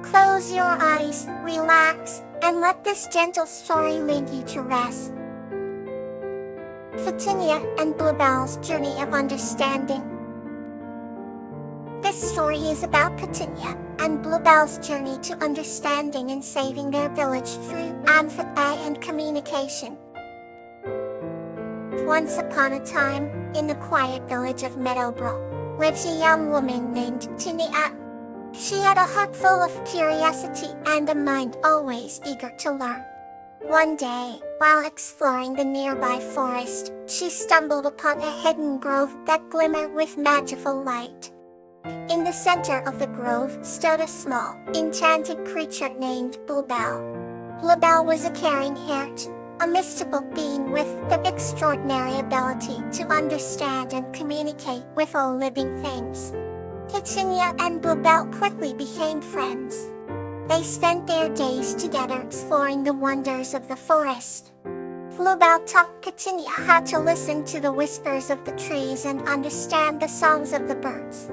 Close your eyes, relax, and let this gentle story lead you to rest. Petunia and Bluebell's Journey of Understanding. This story is about Petunia and Bluebell's journey to understanding and saving their village through empathy and communication. Once upon a time, in the quiet village of Meadowbrook, lived a young woman named Petunia. She had a heart full of curiosity and a mind always eager to learn. One day, while exploring the nearby forest, she stumbled upon a hidden grove that glimmered with magical light. In the center of the grove stood a small, enchanted creature named Bluebell. Bluebell was a caring-haired, a mystical being with the extraordinary ability to understand and communicate with all living things. Petunia and Bluebell quickly became friends. They spent their days together exploring the wonders of the forest. Bluebell taught Petunia how to listen to the whispers of the trees and understand the songs of the birds.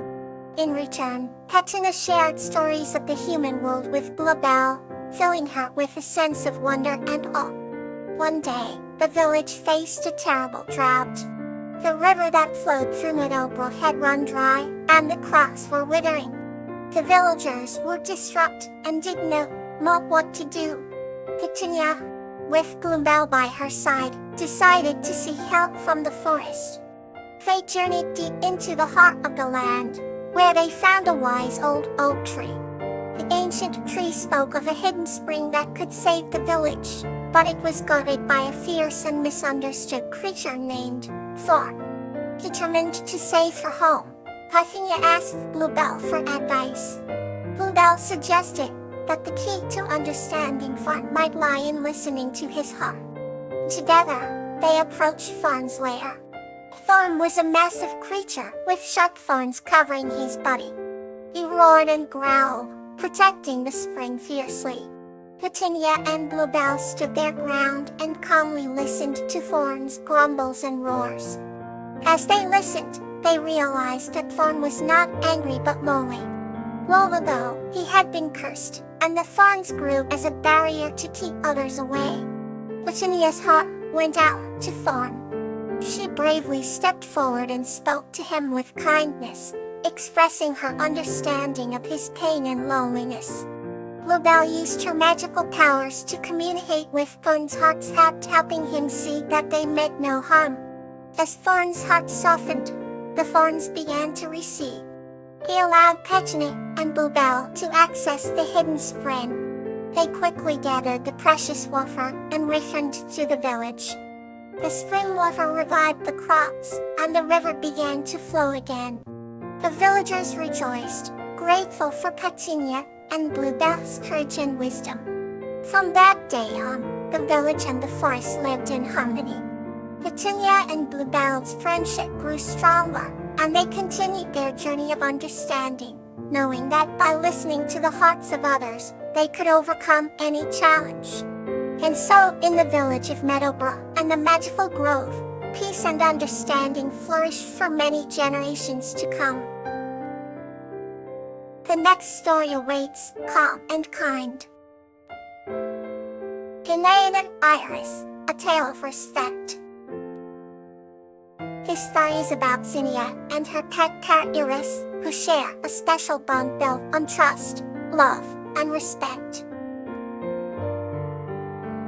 In return, Petunia shared stories of the human world with Bluebell, filling her with a sense of wonder and awe. One day, the village faced a terrible drought. The river that flowed through Meadowbrook had run dry, and the crops were withering. The villagers were distraught and didn't know what to do. Petunia, with Bluebell by her side, decided to seek help from the forest. They journeyed deep into the heart of the land, where they found a wise old oak tree. The ancient tree spoke of a hidden spring that could save the village, but it was guarded by a fierce and misunderstood creature named Thorn. Determined to save her home, Petunia asked Bluebell for advice. Bluebell suggested that the key to understanding Thorn might lie in listening to his heart. Together, they approached Thorn's lair. Thorn was a massive creature with sharp thorns covering his body. He roared and growled, protecting the spring fiercely. Petunia and Bluebell stood their ground and calmly listened to Thorn's grumbles and roars. As they listened, they realized that Thorn was not angry but lonely. Long ago, he had been cursed, and the thorns grew as a barrier to keep others away. Petunia's heart went out to Thorn. She bravely stepped forward and spoke to him with kindness, expressing her understanding of his pain and loneliness. Bluebell used her magical powers to communicate with Thorn's heart, helping him see that they meant no harm. As Thorn's heart softened, the thorns began to recede. He allowed Petunia and Bluebell to access the hidden spring. They quickly gathered the precious water and returned to the village. The spring water revived the crops, and the river began to flow again. The villagers rejoiced, grateful for Petunia and Bluebell's courage and wisdom. From that day on, the village and the forest lived in harmony. Petunia and Bluebell's friendship grew stronger, and they continued their journey of understanding, knowing that by listening to the hearts of others, they could overcome any challenge. And so, in the village of Meadowbrook and the magical grove, peace and understanding flourished for many generations to come. The next story awaits, Calm and Kind. Elaine and Iris, a tale of respect. This story is about Zinnia and her pet cat Iris, who share a special bond built on trust, love, and respect.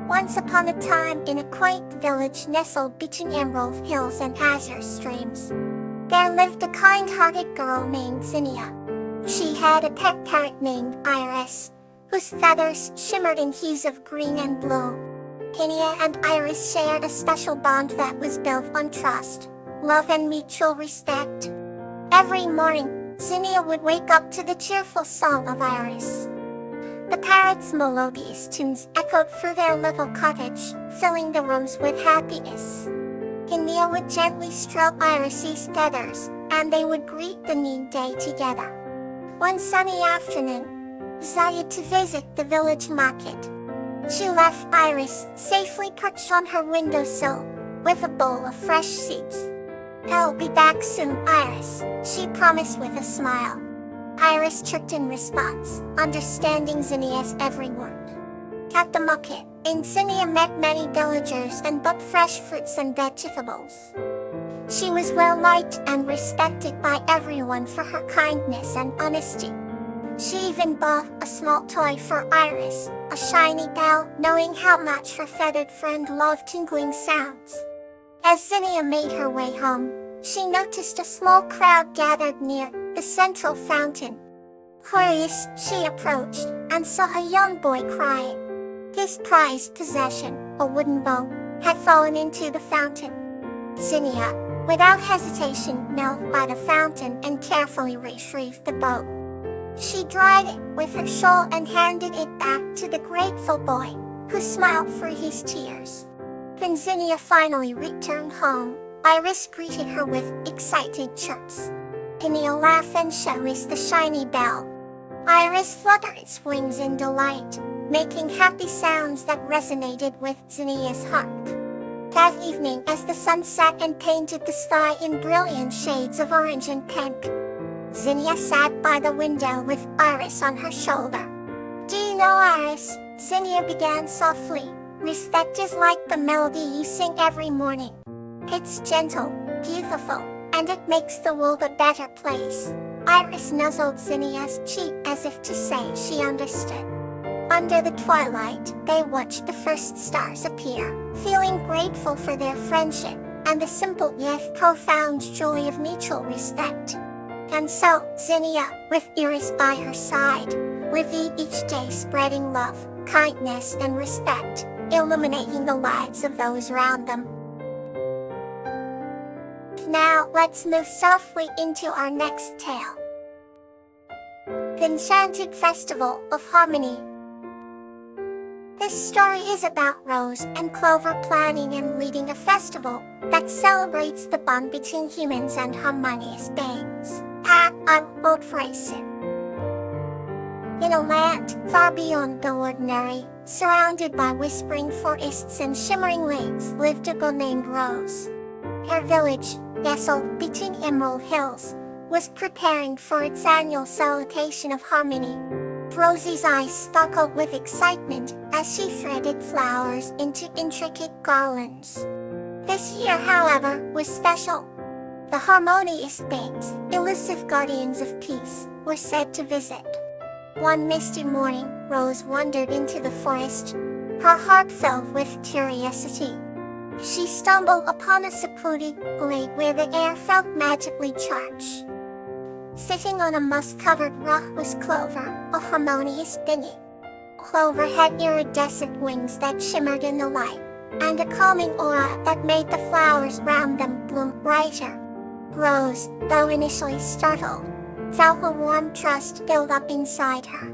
Once upon a time in a quaint village nestled between emerald hills and azure streams, there lived a kind-hearted girl named Zinnia. She had a pet parrot named Iris, whose feathers shimmered in hues of green and blue. Zinnia and Iris shared a special bond that was built on trust, love, and mutual respect. Every morning, Zinnia would wake up to the cheerful song of Iris. The parrot's melodious tunes echoed through their little cottage, filling the rooms with happiness. Zinnia would gently stroke Iris's feathers, and they would greet the new day together. One sunny afternoon, Zinnia to visit the village market. She left Iris safely perched on her windowsill, with a bowl of fresh seeds. "I'll be back soon, Iris," she promised with a smile. Iris chirped in response, understanding Zinnia's every word. At the market, Zinnia met many villagers and bought fresh fruits and vegetables. She was well-liked and respected by everyone for her kindness and honesty. She even bought a small toy for Iris, a shiny bell, knowing how much her feathered friend loved tinkling sounds. As Zinnia made her way home, she noticed a small crowd gathered near the central fountain. Curious, she approached and saw a young boy crying. His prized possession, a wooden bow, had fallen into the fountain. Zinnia, without hesitation, knelt by the fountain and carefully retrieved the bow. She dried it with her shawl and handed it back to the grateful boy, who smiled through his tears. When Zinnia finally returned home, Iris greeted her with excited chirps. Zinnia laughed and cherished the shiny bell. Iris fluttered its wings in delight, making happy sounds that resonated with Zinnia's heart. That evening, as the sun set and painted the sky in brilliant shades of orange and pink, Zinnia sat by the window with Iris on her shoulder. "Do you know, Iris," Zinnia began softly, "respect is like the melody you sing every morning. It's gentle, beautiful, and it makes the world a better place." Iris nuzzled Zinnia's cheek as if to say she understood. Under the twilight, they watched the first stars appear, feeling grateful for their friendship and the simple yet profound joy of mutual respect. And so, Zinnia, with Iris by her side, lived each day spreading love, kindness, and respect, illuminating the lives of those around them. Now, let's move softly into our next tale. The Enchanted Festival of Harmony. This story is about Rose and Clover planning and leading a festival that celebrates the bond between humans and harmonious beings. I'm old Fraser. In a land far beyond the ordinary, surrounded by whispering forests and shimmering lakes, lived a girl named Rose. Her village, nestled between emerald hills, was preparing for its annual celebration of harmony. Rosie's eyes sparkled with excitement as she threaded flowers into intricate garlands. This year, however, was special. The harmonious beings, elusive guardians of peace, were said to visit. One misty morning, Rose wandered into the forest, her heart filled with curiosity. She stumbled upon a secluded glade where the air felt magically charged. Sitting on a moss-covered rock was Clover, a harmonious being. Clover had iridescent wings that shimmered in the light, and a calming aura that made the flowers around them bloom brighter. Rose, though initially startled, felt a warm trust build up inside her.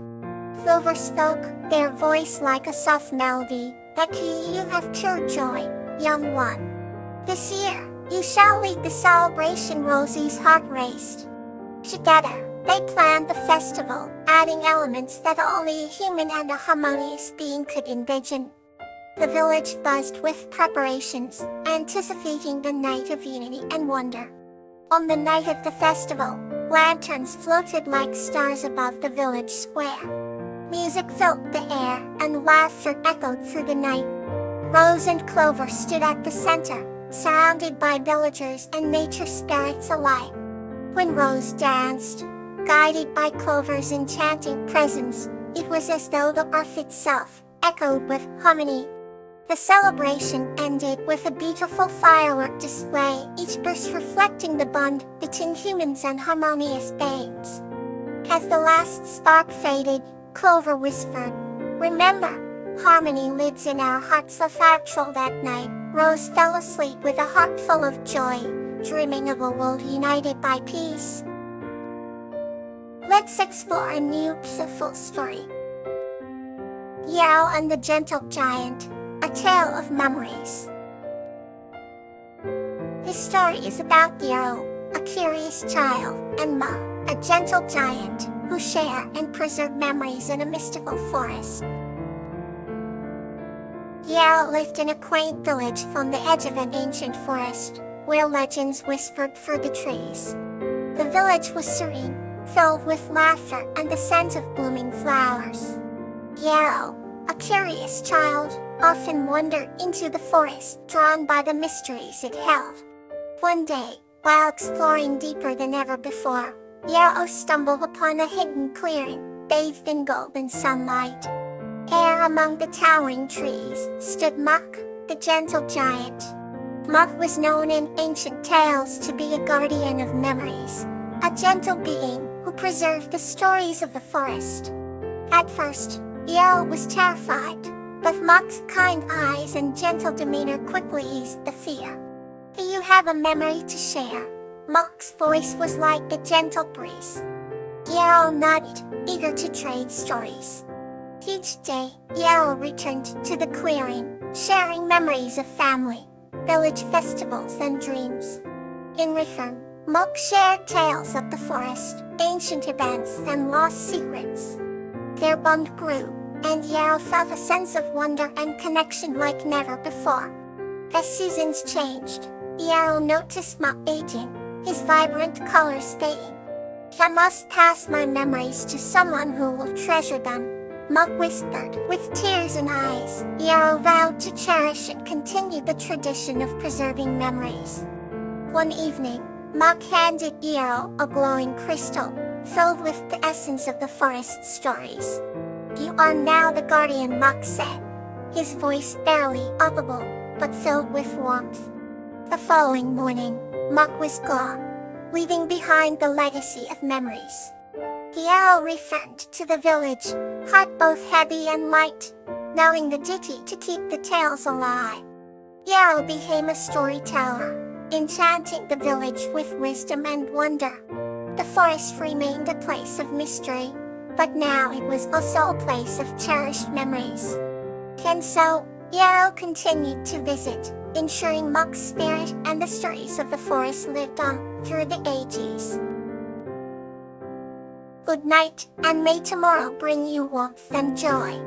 Clover spoke, their voice like a soft melody, "Becky, you have pure joy, young one. This year, you shall lead the celebration." Rosie's heart raced. Together, they planned the festival, adding elements that only a human and a harmonious being could envision. The village buzzed with preparations, anticipating the night of unity and wonder. On the night of the festival, lanterns floated like stars above the village square. Music filled the air, and laughter echoed through the night. Rose and Clover stood at the center, surrounded by villagers and nature spirits alike. When Rose danced, guided by Clover's enchanting presence, it was as though the earth itself echoed with harmony. The celebration ended with a beautiful firework display, each burst reflecting the bond between humans and harmonious beings. As the last spark faded, Clover whispered, "Remember, harmony lives in our hearts." Factual that night, Rose fell asleep with a heart full of joy, dreaming of a world united by peace. Let's explore a new beautiful story. Yarrow and the Gentle Giant, a tale of memories. This story is about Yarrow, a curious child, and Ma, a gentle giant, who share and preserve memories in a mystical forest. Yarrow lived in a quaint village on the edge of an ancient forest, where legends whispered through the trees. The village was serene, filled with laughter and the scent of blooming flowers. Yarrow, a curious child, often wandered into the forest, drawn by the mysteries it held. One day, while exploring deeper than ever before, Yarrow stumbled upon a hidden clearing, bathed in golden sunlight. There among the towering trees stood Muck, the gentle giant. Muck was known in ancient tales to be a guardian of memories, a gentle being who preserved the stories of the forest. At first, Yarrow was terrified, but Muck's kind eyes and gentle demeanor quickly eased the fear. "Do you have a memory to share?" Muck's voice was like a gentle breeze. Yarrow nodded, eager to trade stories. Each day, Yarrow returned to the clearing, sharing memories of family, village festivals and dreams. In return, Muck shared tales of the forest, ancient events and lost secrets. Their bond grew, and Yarrow felt a sense of wonder and connection like never before. As seasons changed, Yarrow noticed Muck aging, his vibrant colors fading. "I must pass my memories to someone who will treasure them," Muck whispered. With tears in eyes, Yarrow vowed to cherish and continue the tradition of preserving memories. One evening, Muck handed Yarrow a glowing crystal, filled with the essence of the forest stories. "You are now the guardian," Muck said, his voice barely audible, but filled with warmth. The following morning, Muck was gone, leaving behind the legacy of memories. Yarrow returned to the village, heart both heavy and light, knowing the duty to keep the tales alive. Yarrow became a storyteller, enchanting the village with wisdom and wonder. The forest remained a place of mystery, but now it was also a place of cherished memories. And so, Yarrow continued to visit, ensuring Muck's spirit and the stories of the forest lived on through the ages. Good night, and may tomorrow bring you warmth and joy.